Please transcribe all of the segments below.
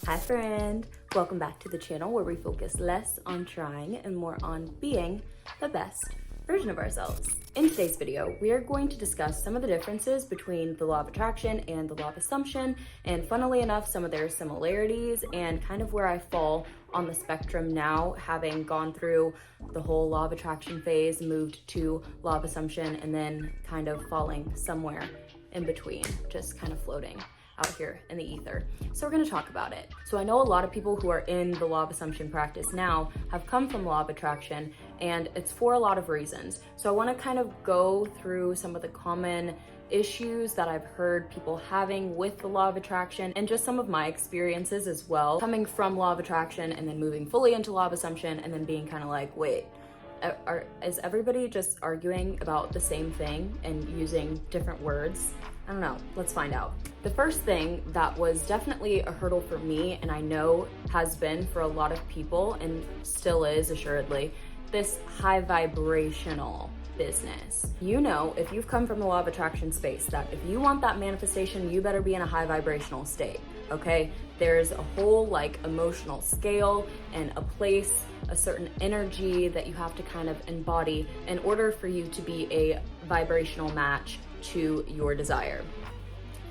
Hi friend, welcome back to the channel where we focus less on trying and more on being the best version of ourselves. In today's video, we are going to discuss some of the differences between the law of attraction and the law of assumption, and funnily enough, some of their similarities and kind of where I fall on the spectrum now, having gone through the whole law of attraction phase, moved to law of assumption, and then kind of falling somewhere in between, just kind of floating out here in the ether. So we're gonna talk about it. So I know a lot of people who are in the law of assumption practice now have come from law of attraction, and it's for a lot of reasons. So I wanna kind of go through some of the common issues that I've heard people having with the law of attraction and just some of my experiences as well, coming from law of attraction and then moving fully into law of assumption and then being kind of like, wait, is everybody just arguing about the same thing and using different words? I don't know, let's find out. The first thing that was definitely a hurdle for me, and I know has been for a lot of people and still is assuredly, this high vibrational business. You know, if you've come from the law of attraction space, that if you want that manifestation, you better be in a high vibrational state, okay? There's a whole like emotional scale and a place, a certain energy that you have to kind of embody in order for you to be a vibrational match to your desire.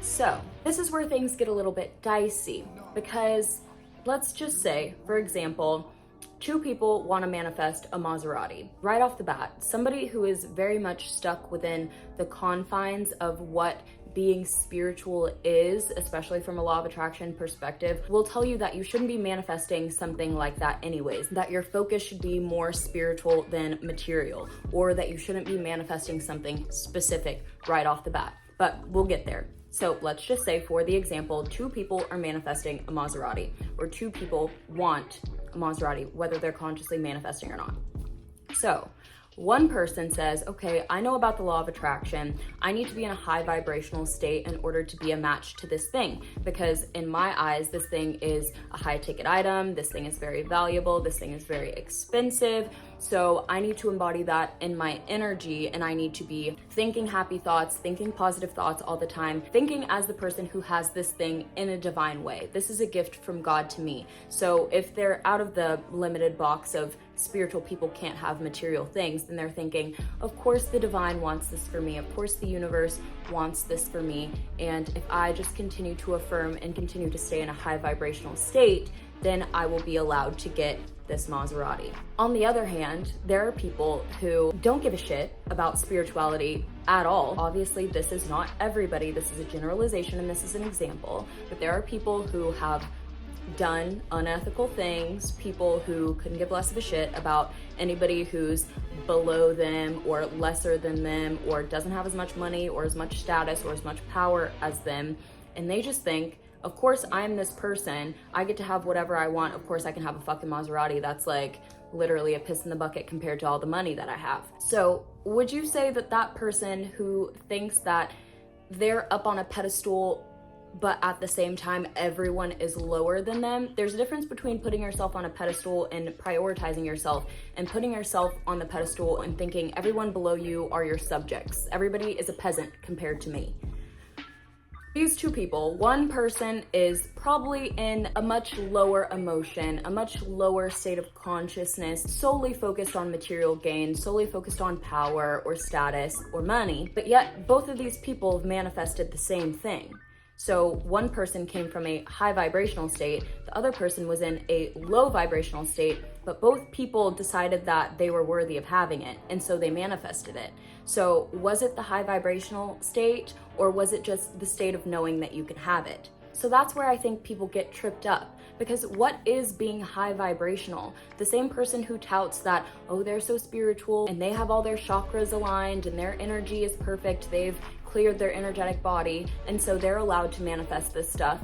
So this is where things get a little bit dicey, because let's just say, for example, two people want to manifest a Maserati right off the bat. Somebody who is very much stuck within the confines of what being spiritual is, especially from a law of attraction perspective, will tell you that you shouldn't be manifesting something like that anyways, that your focus should be more spiritual than material, or that you shouldn't be manifesting something specific right off the bat. But we'll get there. So let's just say, for the example, two people are manifesting a Maserati, or two people want a Maserati, whether they're consciously manifesting or not. So one person says, okay, I know about the law of attraction. I need to be in a high vibrational state in order to be a match to this thing, because in my eyes, this thing is a high ticket item. This thing is very valuable. This thing is very expensive. So I need to embody that in my energy, and I need to be thinking happy thoughts, thinking positive thoughts all the time, thinking as the person who has this thing in a divine way. This is a gift from God to me. So if they're out of the limited box of spiritual people can't have material things, then they're thinking, of course the divine wants this for me. Of course the universe wants this for me. And if I just continue to affirm and continue to stay in a high vibrational state, then I will be allowed to get this Maserati. On the other hand, there are people who don't give a shit about spirituality at all. Obviously, this is not everybody. This is a generalization and this is an example. But there are people who have done unethical things, people who couldn't give less of a shit about anybody who's below them or lesser than them or doesn't have as much money or as much status or as much power as them. And they just think, of course I'm this person, I get to have whatever I want, of course I can have a fucking Maserati. That's like literally a piss in the bucket compared to all the money that I have. So would you say that that person who thinks that they're up on a pedestal but at the same time everyone is lower than them? There's a difference between putting yourself on a pedestal and prioritizing yourself, and putting yourself on the pedestal and thinking everyone below you are your subjects. Everybody is a peasant compared to me. These two people, one person is probably in a much lower emotion, a much lower state of consciousness, solely focused on material gain, solely focused on power or status or money, but yet both of these people have manifested the same thing. So one person came from a high vibrational state, the other person was in a low vibrational state, but both people decided that they were worthy of having it, and so they manifested it. So was it the high vibrational state, or was it just the state of knowing that you could have it? So that's where I think people get tripped up, because what is being high vibrational? The same person who touts that, oh, they're so spiritual and they have all their chakras aligned and their energy is perfect, they've cleared their energetic body, and so they're allowed to manifest this stuff.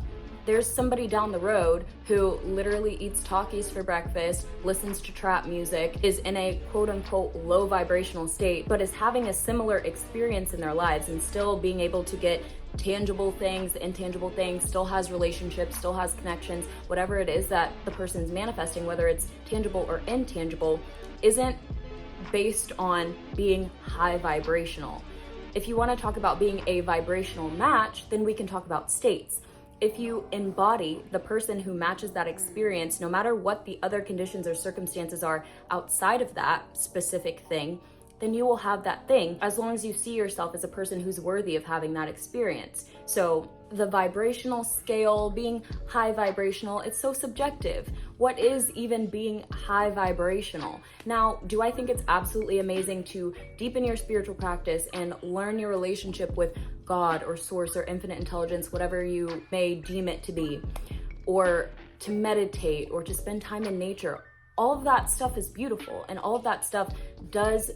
There's somebody down the road who literally eats Takis for breakfast, listens to trap music, is in a quote unquote low vibrational state, but is having a similar experience in their lives and still being able to get tangible things, intangible things, still has relationships, still has connections, whatever it is that the person's manifesting, whether it's tangible or intangible, isn't based on being high vibrational. If you want to talk about being a vibrational match, then we can talk about states. if you embody the person who matches that experience, no matter what the other conditions or circumstances are outside of that specific thing, then you will have that thing as long as you see yourself as a person who's worthy of having that experience. So the vibrational scale, being high vibrational, it's so subjective. What is even being high vibrational? Now, do I think it's absolutely amazing to deepen your spiritual practice and learn your relationship with God or source or infinite intelligence, whatever you may deem it to be, or to meditate or to spend time in nature? All of that stuff is beautiful, and all of that stuff does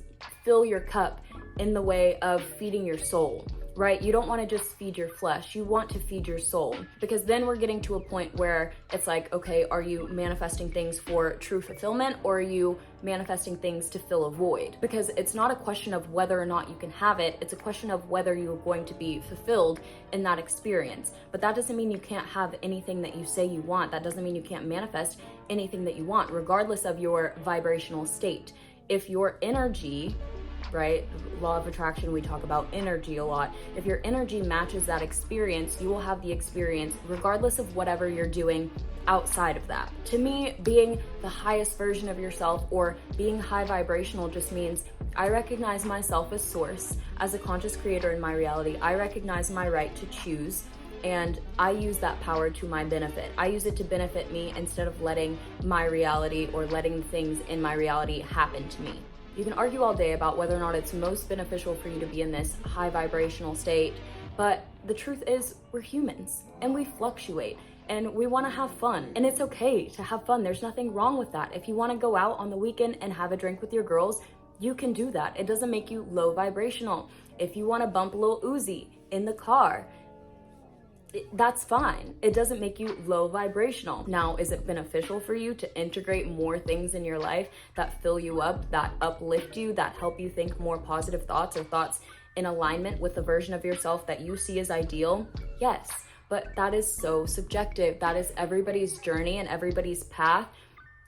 fill your cup in the way of feeding your soul, right? You don't want to just feed your flesh. You want to feed your soul, because then we're getting to a point where it's like, okay, are you manifesting things for true fulfillment, or are you manifesting things to fill a void? Because it's not a question of whether or not you can have it. It's a question of whether you're going to be fulfilled in that experience. But that doesn't mean you can't have anything that you say you want. That doesn't mean you can't manifest anything that you want, regardless of your vibrational state. If your energy, right, law of attraction, we talk about energy a lot. If your energy matches that experience, you will have the experience regardless of whatever you're doing outside of that. To me, being the highest version of yourself or being high vibrational just means I recognize myself as source, as a conscious creator in my reality. I recognize my right to choose, and I use that power to my benefit. I use it to benefit me instead of letting my reality or letting things in my reality happen to me. You can argue all day about whether or not it's most beneficial for you to be in this high vibrational state, but the truth is we're humans and we fluctuate and we want to have fun, and it's okay to have fun. There's nothing wrong with that. If you want to go out on the weekend and have a drink with your girls, you can do that. It doesn't make you low vibrational. If you want to bump a little Uzi in the car, that's fine. It doesn't make you low vibrational. Now, is it beneficial for you to integrate more things in your life that fill you up, that uplift you, that help you think more positive thoughts or thoughts in alignment with the version of yourself that you see as ideal? Yes, but that is so subjective. That is everybody's journey and everybody's path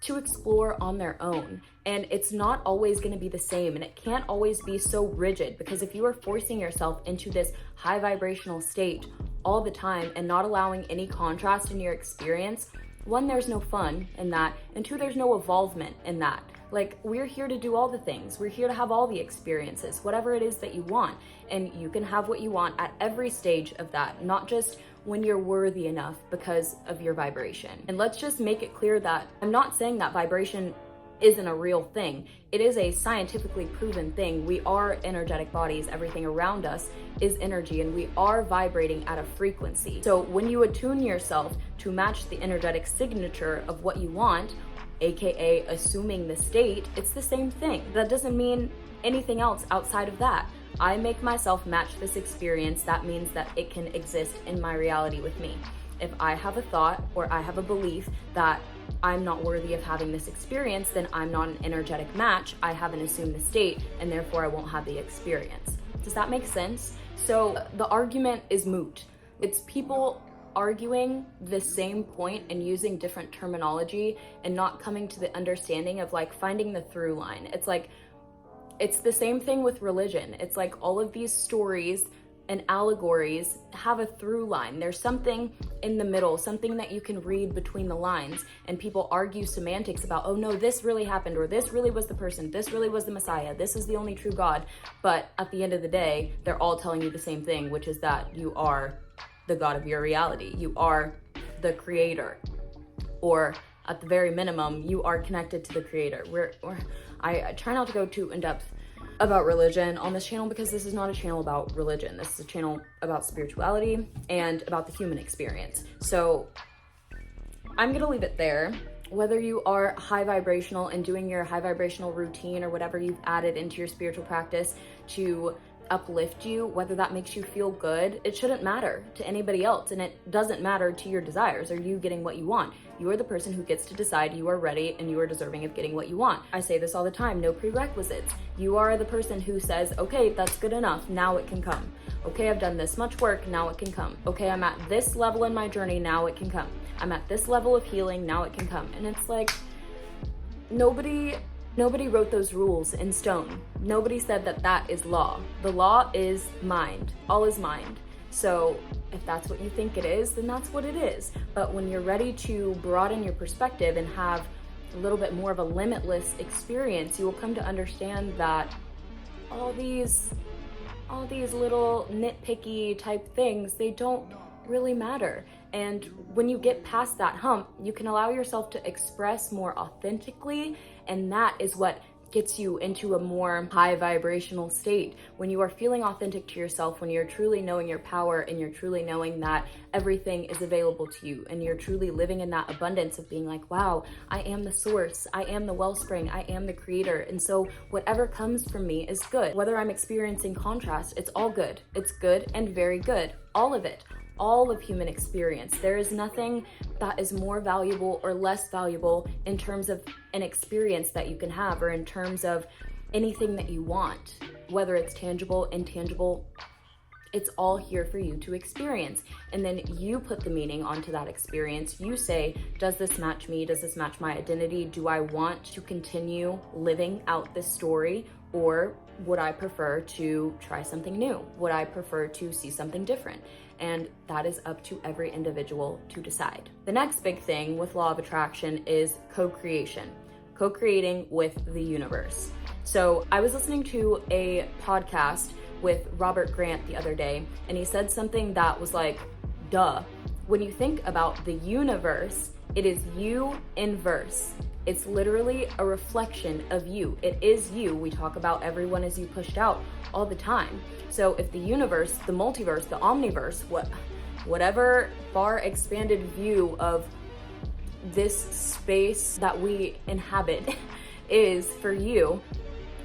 to explore on their own. And it's not always going to be the same, and it can't always be so rigid, because if you are forcing yourself into this high vibrational state all the time and not allowing any contrast in your experience, one, there's no fun in that, and two, there's no evolvement in that. Like, we're here to do all the things. We're here to have all the experiences, whatever it is that you want. And you can have what you want at every stage of that, not just when you're worthy enough because of your vibration. And let's just make it clear that I'm not saying that vibration isn't a real thing. It is a scientifically proven thing. We are energetic bodies. Everything around us is energy, and we are vibrating at a frequency. So when you attune yourself to match the energetic signature of what you want, aka assuming the state, it's the same thing. That doesn't mean anything else outside of that. I make myself match this experience. That means that it can exist in my reality with me. If I have a thought or I have a belief that I'm not worthy of having this experience, then I'm not an energetic match. I haven't assumed the state, and therefore I won't have the experience. Does that make sense? So the argument is moot. It's people arguing the same point and using different terminology and not coming to the understanding of like finding the through line. It's like, it's the same thing with religion. It's like all of these stories and allegories have a through line. There's something in the middle, something that you can read between the lines, and people argue semantics about, oh no, this really happened, or this really was the person, this really was the Messiah, this is the only true God. But at the end of the day, they're all telling you the same thing, which is that you are the God of your reality. You are the creator, or at the very minimum, you are connected to the creator. I try not to go too in depth about religion on this channel, because this is not a channel about religion. This is a channel about spirituality and about the human experience. So I'm gonna leave it there. Whether you are high vibrational and doing your high vibrational routine or whatever you've added into your spiritual practice to uplift you, whether that makes you feel good, it shouldn't matter to anybody else, and it doesn't matter to your desires or you getting what you want. You are the person who gets to decide you are ready and you are deserving of getting what you want. I say this all the time, no prerequisites. You are the person who says, okay, that's good enough, now it can come. Okay, I've done this much work, now it can come. Okay, I'm at this level in my journey, now it can come. I'm at this level of healing, now it can come. And it's like, nobody wrote those rules in stone. Nobody said that that is law. The law is mind. All is mind. So if that's what you think it is, then that's what it is. But when you're ready to broaden your perspective and have a little bit more of a limitless experience, you will come to understand that all these little nitpicky type things, they don't really matter. And when you get past that hump, you can allow yourself to express more authentically, and that is what gets you into a more high vibrational state. When you are feeling authentic to yourself, when you're truly knowing your power and you're truly knowing that everything is available to you, and you're truly living in that abundance of being like, wow, I am the source, I am the wellspring, I am the creator, and so whatever comes from me is good. Whether I'm experiencing contrast, it's all good. It's good and very good. All of it. All of human experience. There is nothing that is more valuable or less valuable in terms of an experience that you can have, or in terms of anything that you want, whether it's tangible, intangible. It's all here for you to experience. And then you put the meaning onto that experience. You say, does this match me? Does this match my identity? Do I want to continue living out this story? Or would I prefer to try something new? Would I prefer to see something different? And that is up to every individual to decide. The next big thing with law of attraction is co-creation, co-creating with the universe. So I was listening to a podcast with Robert Grant the other day, and he said something that was like, duh. When you think about the universe, it is you in verse. It's literally a reflection of you. It is you. We talk about everyone as you pushed out all the time. So if the universe, the multiverse, the omniverse, whatever far expanded view of this space that we inhabit is for you,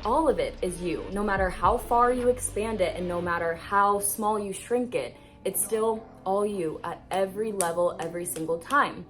all of it is you. No matter how far you expand it and no matter how small you shrink it, it's still all you at every level, every single time.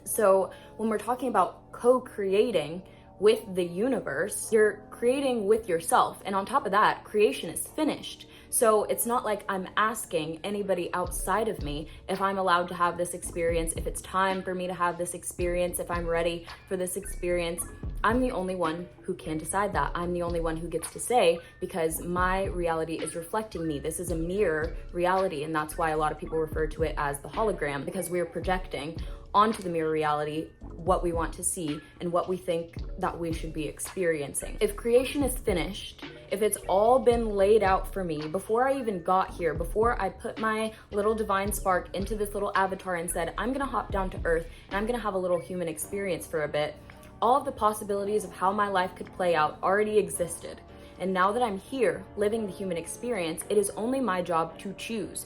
So when we're talking about co-creating with the universe, you're creating with yourself. And on top of that, creation is finished. So it's not like I'm asking anybody outside of me if I'm allowed to have this experience, if it's time for me to have this experience, if I'm ready for this experience. I'm the only one who can decide that. I'm the only one who gets to say, because my reality is reflecting me. This is a mirror reality, and that's why a lot of people refer to it as the hologram, because we're projecting onto the mirror reality what we want to see and what we think that we should be experiencing. If creation is finished, if it's all been laid out for me before I even got here, before I put my little divine spark into this little avatar and said, I'm gonna hop down to earth and I'm gonna have a little human experience for a bit, all of the possibilities of how my life could play out already existed. And now that I'm here living the human experience, it is only my job to choose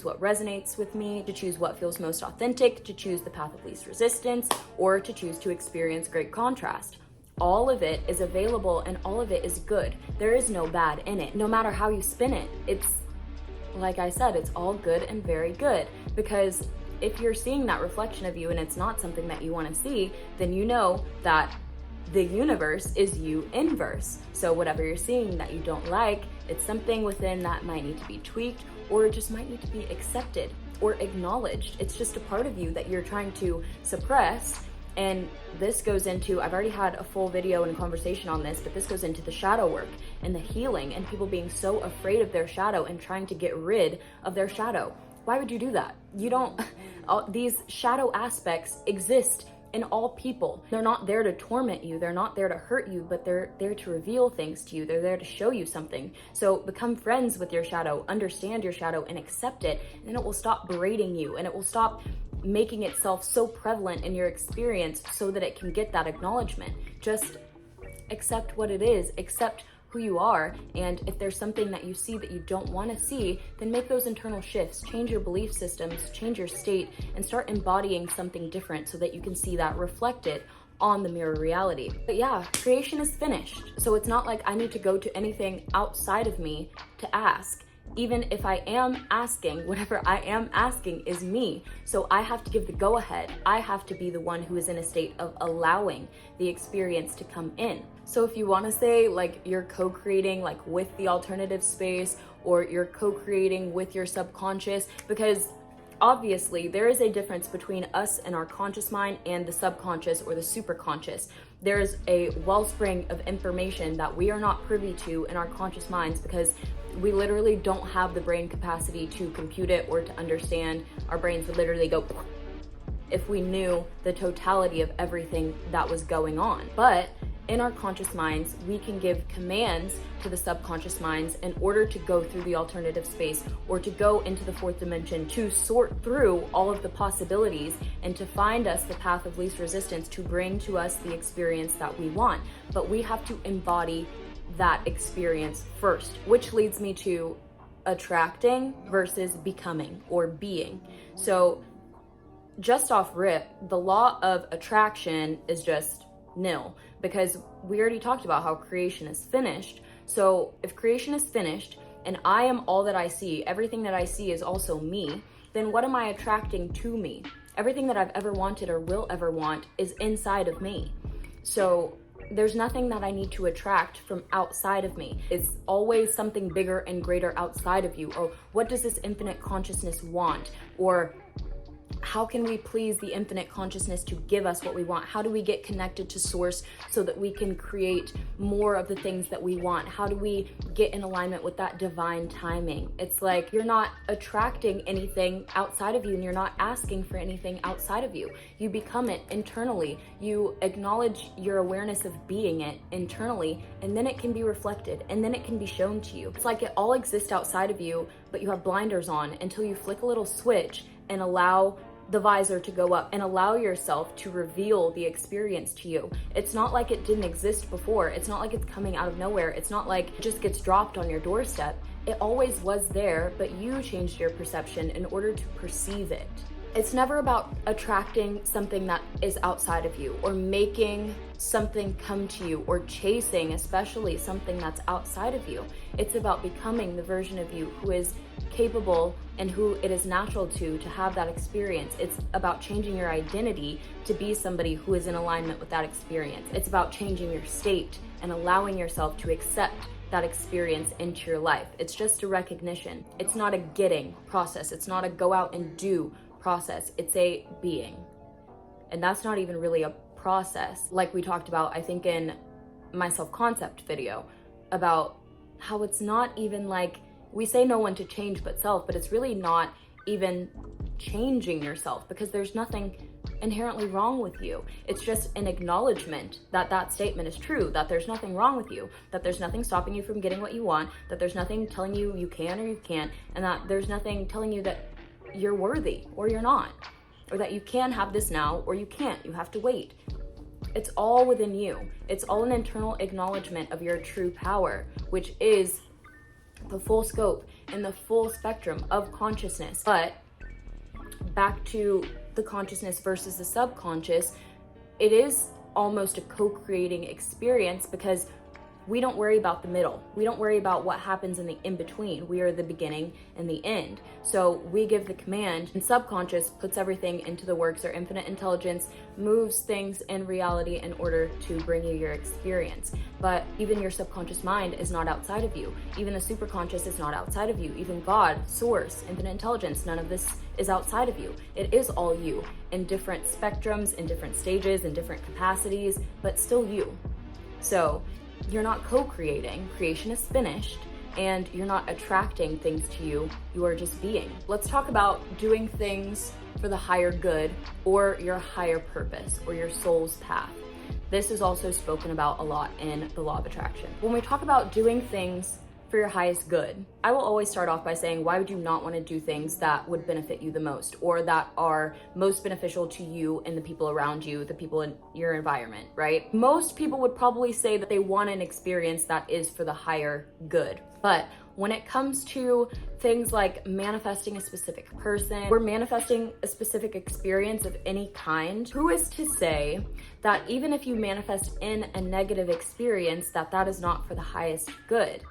what resonates with me, to choose what feels most authentic, to choose the path of least resistance, or to choose to experience great contrast. All of it is available and all of it is good. There is no bad in it. No matter how you spin it, it's, like I said, it's all good and very good. Because if you're seeing that reflection of you and it's not something that you want to see, then you know that the universe is you inverse. So whatever you're seeing that you don't like, it's something within that might need to be tweaked, or it just might need to be accepted or acknowledged. It's just a part of you that you're trying to suppress. And this goes into, I've already had a full video and conversation on this, but this goes into the shadow work and the healing and people being so afraid of their shadow and trying to get rid of their shadow. Why would you do that? You don't, these shadow aspects exist in all people. They're not there to torment you. They're not there to hurt you, but they're there to reveal things to you. They're there to show you something. So become friends with your shadow, understand your shadow and accept it. And then it will stop berating you and it will stop making itself so prevalent in your experience so that it can get that acknowledgement. Just accept what it is, accept who you are, and if there's something that you see that you don't want to see, then make those internal shifts, change your belief systems, change your state, and start embodying something different so that you can see that reflected on the mirror reality. But yeah, creation is finished. So it's not like I need to go to anything outside of me to ask. Even if I am asking, whatever I am asking is me. So I have to give the go ahead. I have to be the one who is in a state of allowing the experience to come in. So if you want to say like you're co-creating like with the alternative space, or you're co-creating with your subconscious, because obviously there is a difference between us and our conscious mind and the subconscious or the superconscious. There's a wellspring of information that we are not privy to in our conscious minds because we literally don't have the brain capacity to compute it or to understand. Our brains would literally go if we knew the totality of everything that was going on. But in our conscious minds, we can give commands to the subconscious minds in order to go through the alternative space or to go into the fourth dimension, to sort through all of the possibilities and to find us the path of least resistance to bring to us the experience that we want. But we have to embody that experience first, which leads me to attracting versus becoming or being. So just off rip, the law of attraction is just nil because we already talked about how creation is finished. So if creation is finished and I am all that I see, everything that I see is also me, then what am I attracting to me? Everything that I've ever wanted or will ever want is inside of me. So there's nothing that I need to attract from outside of me. It's always something bigger and greater outside of you. Or what does this infinite consciousness want? Or how can we please the infinite consciousness to give us what we want? How do we get connected to source so that we can create more of the things that we want? How do we get in alignment with that divine timing? It's like you're not attracting anything outside of you and you're not asking for anything outside of you. You become it internally. You acknowledge your awareness of being it internally, and then it can be reflected and then it can be shown to you. It's like it all exists outside of you, but you have blinders on until you flick a little switch and allow the visor to go up and allow yourself to reveal the experience to you. It's not like it didn't exist before. It's not like it's coming out of nowhere. It's not like it just gets dropped on your doorstep. It always was there, but you changed your perception in order to perceive it. It's never about attracting something that is outside of you or making something come to you or chasing, especially something that's outside of you. It's about becoming the version of you who is capable and who it is natural to have that experience. It's about changing your identity to be somebody who is in alignment with that experience. It's about changing your state and allowing yourself to accept that experience into your life. It's just a recognition. It's not a getting process. It's not a go out and do process. It's a being. And that's not even really a process. Like we talked about, I think in my self-concept video, about how it's not even like, we say no one to change but self, but it's really not even changing yourself because there's nothing inherently wrong with you. It's just an acknowledgement that that statement is true, that there's nothing wrong with you, that there's nothing stopping you from getting what you want, that there's nothing telling you you can or you can't, and that there's nothing telling you that you're worthy or you're not, or that you can have this now or you can't, you have to wait. It's all within you. It's all an internal acknowledgement of your true power, which is the full scope and the full spectrum of consciousness. But back to the consciousness versus the subconscious, it is almost a co-creating experience because we don't worry about the middle. We don't worry about what happens in the in-between. We are the beginning and the end. So we give the command and subconscious puts everything into the works, or infinite intelligence moves things in reality in order to bring you your experience. But even your subconscious mind is not outside of you. Even the superconscious is not outside of you. Even God, source, infinite intelligence, none of this is outside of you. It is all you in different spectrums, in different stages, in different capacities, but still you. So you're not co-creating, creation is finished, and you're not attracting things to you, you are just being. Let's talk about doing things for the higher good or your higher purpose or your soul's path. This is also spoken about a lot in the law of attraction. When we talk about doing things for your highest good, I will always start off by saying, why would you not want to do things that would benefit you the most or that are most beneficial to you and the people around you, the people in your environment, right? Most people would probably say that they want an experience that is for the higher good. But when it comes to things like manifesting a specific person or manifesting a specific experience of any kind, who is to say that even if you manifest in a negative experience, that is not for the highest good?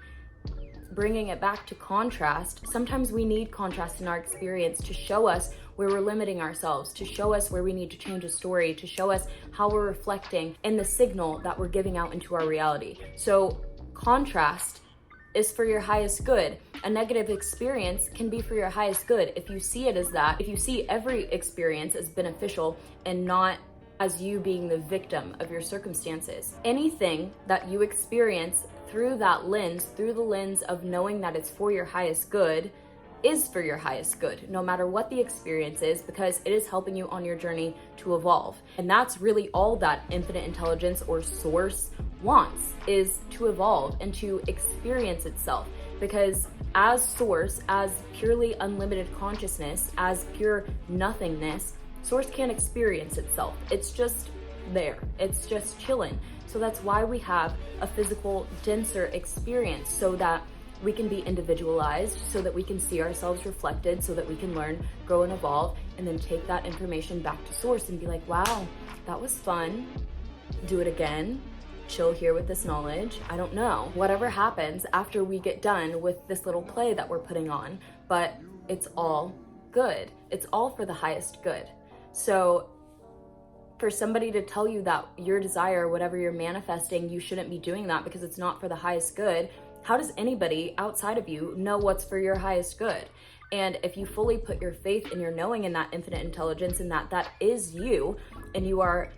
Bringing it back to contrast, sometimes we need contrast in our experience to show us where we're limiting ourselves, to show us where we need to change a story, to show us how we're reflecting in the signal that we're giving out into our reality. So contrast is for your highest good. A negative experience can be for your highest good if you see it as that, if you see every experience as beneficial and not as you being the victim of your circumstances. Anything that you experience through that lens, through the lens of knowing that it's for your highest good, is for your highest good, no matter what the experience is, because it is helping you on your journey to evolve. And that's really all that infinite intelligence or source wants, is to evolve and to experience itself. Because as source, as purely unlimited consciousness, as pure nothingness, source can't experience itself. It's just there. It's just chilling. So that's why we have a physical, denser experience, so that we can be individualized, so that we can see ourselves reflected, so that we can learn, grow, and evolve, and then take that information back to source and be like, wow, that was fun. Do it again. Chill here with this knowledge. I don't know. Whatever happens after we get done with this little play that we're putting on, but it's all good. It's all for the highest good. So for somebody to tell you that your desire, whatever you're manifesting, you shouldn't be doing that because it's not for the highest good, how does anybody outside of you know what's for your highest good? And if you fully put your faith in your knowing in that infinite intelligence and that is you, and you are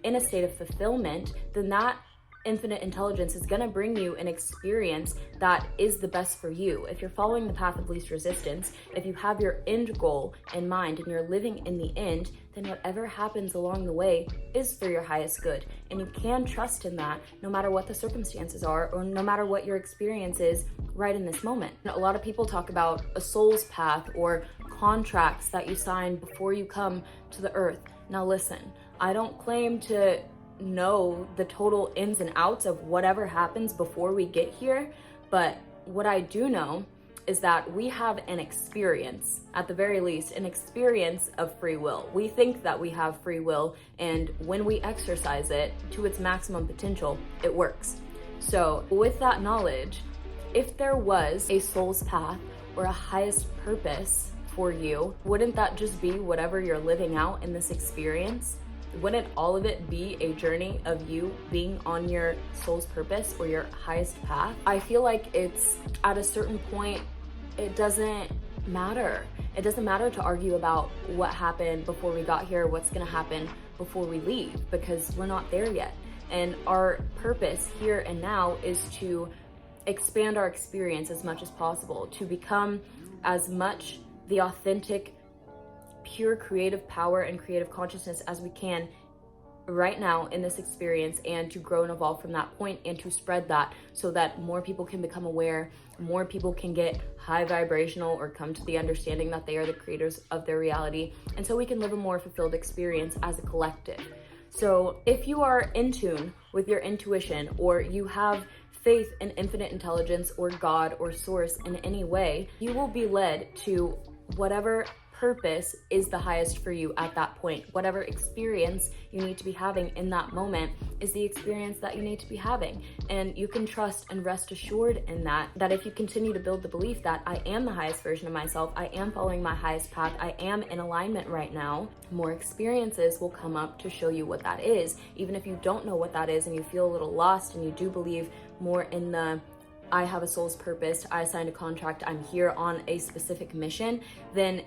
in a state of fulfillment, then that infinite intelligence is going to bring you an experience that is the best for you. If you're following the path of least resistance, if you have your end goal in mind and you're living in the end, then whatever happens along the way is for your highest good. And you can trust in that no matter what the circumstances are, or no matter what your experience is right in this moment. A lot of people talk about a soul's path or contracts that you sign before you come to the earth. Now listen, I don't claim to know the total ins and outs of whatever happens before we get here, but what I do know is that we have an experience, at the very least, an experience of free will. We think that we have free will, and when we exercise it to its maximum potential, it works. So with that knowledge, if there was a soul's path or a highest purpose for you, wouldn't that just be whatever you're living out in this experience? Wouldn't all of it be a journey of you being on your soul's purpose or your highest path? I feel like it's at a certain point, it doesn't matter. It doesn't matter to argue about what happened before we got here, what's gonna happen before we leave, because we're not there yet. And our purpose here and now is to expand our experience as much as possible, to become as much the authentic, pure creative power and creative consciousness as we can right now in this experience, and to grow and evolve from that point, and to spread that so that more people can become aware, more people can get high vibrational or come to the understanding that they are the creators of their reality, and so we can live a more fulfilled experience as a collective. So if you are in tune with your intuition, or you have faith in infinite intelligence or God or source in any way, you will be led to whatever purpose is the highest for you at that point. Whatever experience you need to be having in that moment is the experience that you need to be having. And you can trust and rest assured in that if you continue to build the belief that I am the highest version of myself, I am following my highest path, I am in alignment right now, more experiences will come up to show you what that is. Even if you don't know what that is and you feel a little lost and you do believe more in the I have a soul's purpose, I signed a contract, I'm here on a specific mission, then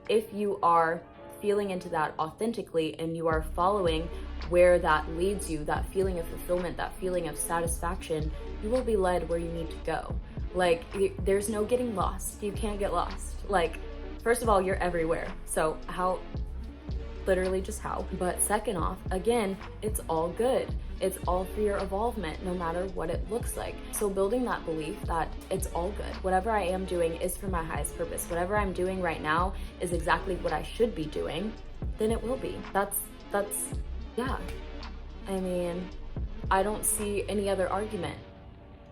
if you are feeling into that authentically and you are following where that leads you, that feeling of fulfillment, that feeling of satisfaction, you will be led where you need to go. Like, there's no getting lost. You can't get lost. Like, first of all, you're everywhere. So how? Literally just how. But second off, again, it's all good. It's all for your evolvement, no matter what it looks like. So building that belief that it's all good. Whatever I am doing is for my highest purpose. Whatever I'm doing right now is exactly what I should be doing, then it will be. That's yeah. I mean, I don't see any other argument,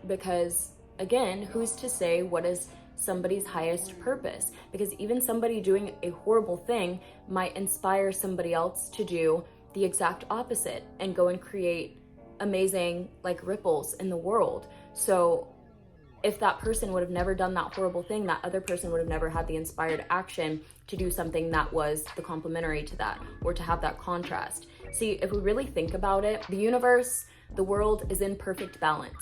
because again, who's to say what is somebody's highest purpose? Because even somebody doing a horrible thing might inspire somebody else to do the exact opposite and go and create amazing like ripples in the world. So if that person would have never done that horrible thing, that other person would have never had the inspired action to do something that was the complementary to that, or to have that contrast. See, if we really think about it, the universe, the world is in perfect balance.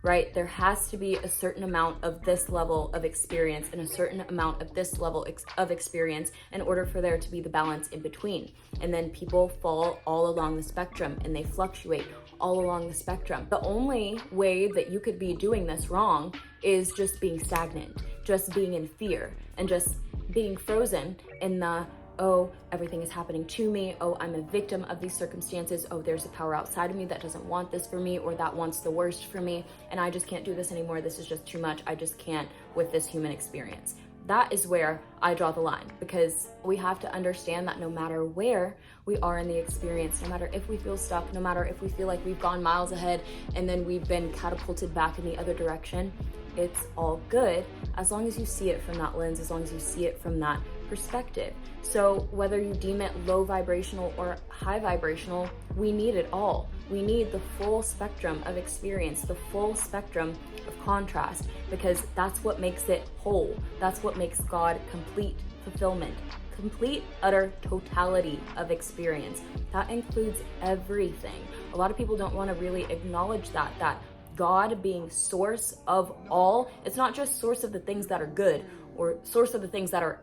right? There has to be a certain amount of this level of experience and a certain amount of this level of experience in order for there to be the balance in between. And then people fall all along the spectrum and they fluctuate all along the spectrum. The only way that you could be doing this wrong is just being stagnant, just being in fear, and just being frozen in the, oh, everything is happening to me. Oh, I'm a victim of these circumstances. Oh, there's a power outside of me that doesn't want this for me, or that wants the worst for me. And I just can't do this anymore. This is just too much. I just can't with this human experience. That is where I draw the line, because we have to understand that no matter where we are in the experience, no matter if we feel stuck, no matter if we feel like we've gone miles ahead and then we've been catapulted back in the other direction, it's all good as long as you see it from that lens, as long as you see it from that perspective. So whether you deem it low vibrational or high vibrational, we need it all. We need the full spectrum of experience, the full spectrum of contrast, because that's what makes it whole. That's what makes God complete fulfillment, complete, utter totality of experience. That includes everything. A lot of people don't want to really acknowledge that God being source of all, it's not just source of the things that are good or source of the things that are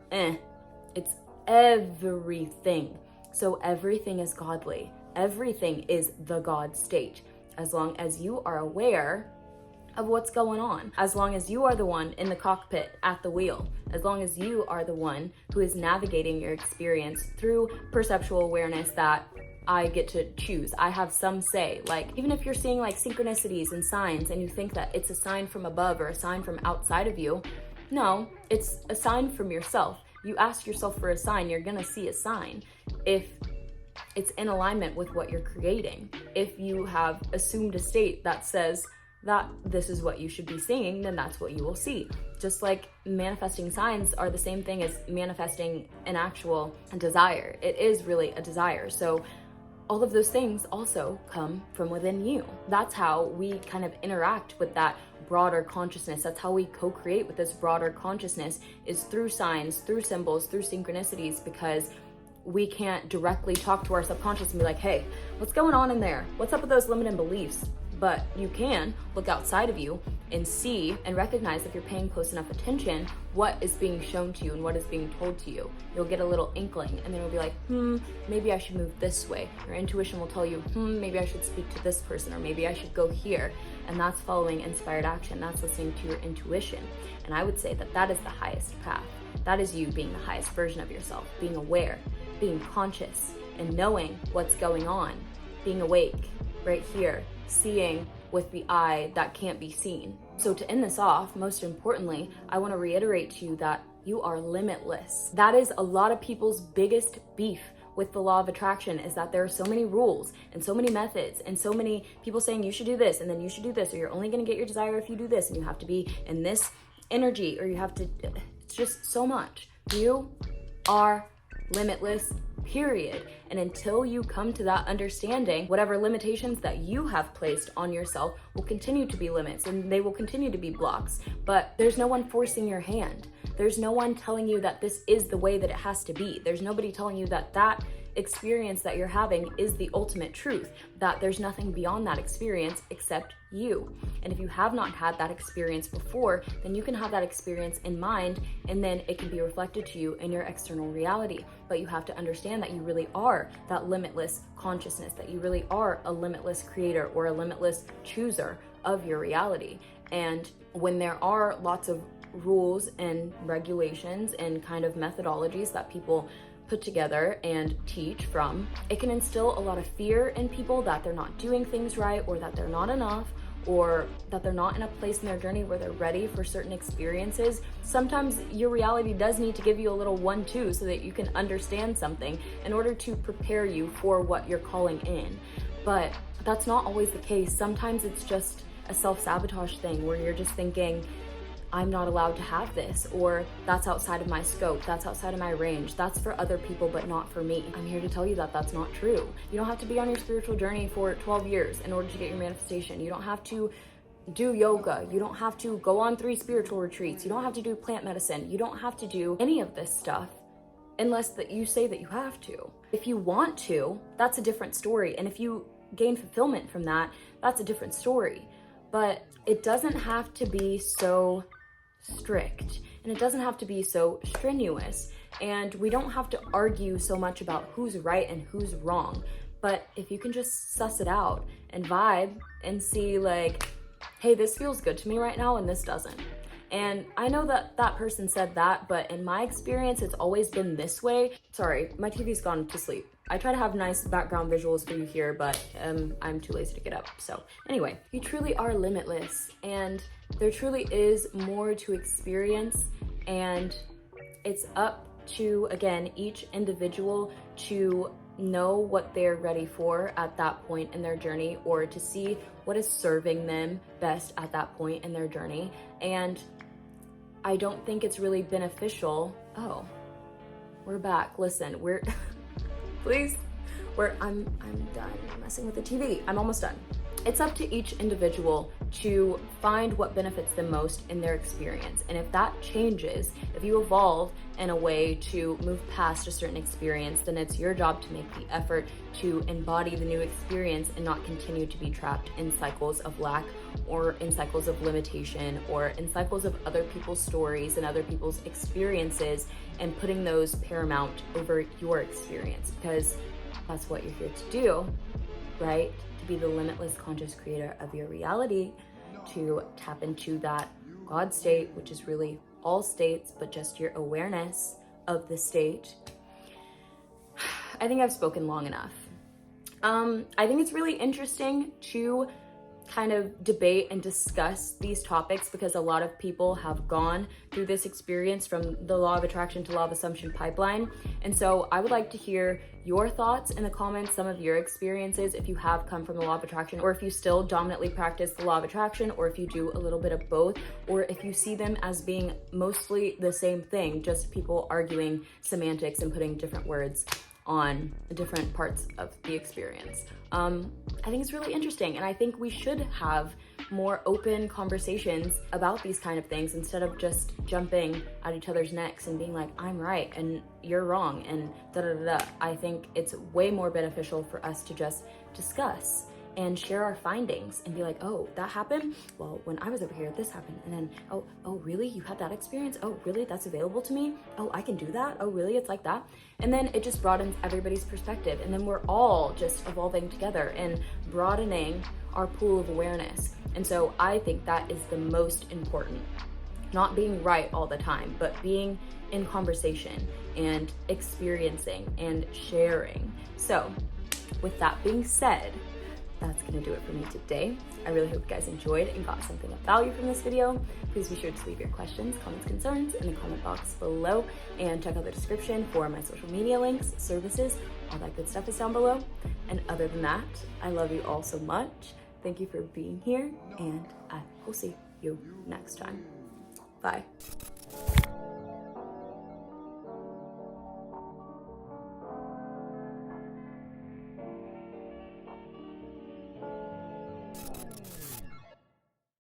it's everything. So everything is godly. Everything is the God state. As long as you are aware of what's going on, as long as you are the one in the cockpit at the wheel, as long as you are the one who is navigating your experience through perceptual awareness that I get to choose. I have some say. Like, even if you're seeing like synchronicities and signs and you think that it's a sign from above or a sign from outside of you, no, it's a sign from yourself. You ask yourself for a sign, you're gonna see a sign if it's in alignment with what you're creating. If you have assumed a state that says that this is what you should be seeing, then that's what you will see. Just like manifesting signs are the same thing as manifesting an actual desire. It is really a desire. So all of those things also come from within you. That's how we kind of interact with that broader consciousness. That's how we co-create with this broader consciousness, is through signs, through symbols, through synchronicities, because we can't directly talk to our subconscious and be like, hey, what's going on in there? What's up with those limiting beliefs? But you can look outside of you and see and recognize, if you're paying close enough attention, what is being shown to you and what is being told to you. You'll get a little inkling, and then you'll be like, maybe I should move this way. Your intuition will tell you, maybe I should speak to this person, or maybe I should go here. And that's following inspired action. That's listening to your intuition. And I would say that that is the highest path. That is you being the highest version of yourself, being aware, being conscious, and knowing what's going on, being awake right here, seeing with the eye that can't be seen. So to end this off, most importantly, I want to reiterate to you that you are limitless. That is a lot of people's biggest beef with the law of attraction, is that there are so many rules and so many methods and so many people saying you should do this and then you should do this, or you're only going to get your desire if you do this, and you have to be in this energy, or you have to, it's just so much. You are limitless, period. And until you come to that understanding, whatever limitations that you have placed on yourself will continue to be limits, and they will continue to be blocks. But there's no one forcing your hand. There's no one telling you that this is the way that it has to be. There's nobody telling you that that experience that you're having is the ultimate truth, that there's nothing beyond that experience except you. And if you have not had that experience before, then you can have that experience in mind, and then it can be reflected to you in your external reality. But you have to understand that you really are that limitless consciousness, that you really are a limitless creator or a limitless chooser of your reality. And when there are lots of rules and regulations and kind of methodologies that people put together and teach from, it can instill a lot of fear in people that they're not doing things right, or that they're not enough, or that they're not in a place in their journey where they're ready for certain experiences. Sometimes your reality does need to give you a little 1-2 so that you can understand something in order to prepare you for what you're calling in. But that's not always the case. Sometimes it's just a self-sabotage thing where you're just thinking, I'm not allowed to have this, or that's outside of my scope, that's outside of my range, that's for other people but not for me. I'm here to tell you that that's not true. You don't have to be on your spiritual journey for 12 years in order to get your manifestation. You don't have to do yoga. You don't have to go on 3 spiritual retreats. You don't have to do plant medicine. You don't have to do any of this stuff unless that you say that you have to. If you want to, that's a different story. And if you gain fulfillment from that, that's a different story. but it doesn't have to be so strict, and it doesn't have to be so strenuous, and we don't have to argue so much about who's right and who's wrong. But if you can just suss it out and vibe and see like, hey, this feels good to me right now and this doesn't. And I know that that person said that, but in my experience, it's always been this way. Sorry, my TV's gone to sleep. I try to have nice background visuals for you here, but I'm too lazy to get up. So anyway, you truly are limitless, and there truly is more to experience, and it's up to, again, each individual to know what they're ready for at that point in their journey, or to see what is serving them best at that point in their journey. And I don't think it's really beneficial. Oh, we're back. Listen, we're please, I'm done messing with the TV. I'm almost done. It's up to each individual to find what benefits them most in their experience. And if that changes, if you evolve in a way to move past a certain experience, then it's your job to make the effort to embody the new experience and not continue to be trapped in cycles of lack, or in cycles of limitation, or in cycles of other people's stories and other people's experiences, and putting those paramount over your experience, because that's what you're here to do, right? To be the limitless conscious creator of your reality, to tap into that God state, which is really all states, but just your awareness of the state. I think I've spoken long enough. I think it's really interesting to kind of debate and discuss these topics, because a lot of people have gone through this experience from the law of attraction to law of assumption pipeline. And so I would like to hear your thoughts in the comments, some of your experiences, if you have come from the law of attraction, or if you still dominantly practice the law of attraction, or if you do a little bit of both, or if you see them as being mostly the same thing, just people arguing semantics and putting different words on different parts of the experience. I think it's really interesting, and I think we should have more open conversations about these kind of things, instead of just jumping at each other's necks and being like, I'm right and you're wrong and da da da da. I think it's way more beneficial for us to just discuss and share our findings and be like, oh, that happened? Well, when I was over here, this happened. And then, oh, really? You had that experience? Oh, really? That's available to me? Oh, I can do that? Oh, really? It's like that? And then it just broadens everybody's perspective. And then we're all just evolving together and broadening our pool of awareness. And so I think that is the most important. Not being right all the time, but being in conversation and experiencing and sharing. So with that being said, that's gonna do it for me today. I really hope you guys enjoyed and got something of value from this video. Please be sure to leave your questions, comments, concerns in the comment box below, and check out the description for my social media links, services, all that good stuff is down below. And other than that, I love you all so much. Thank you for being here, and I will see you next time. Bye.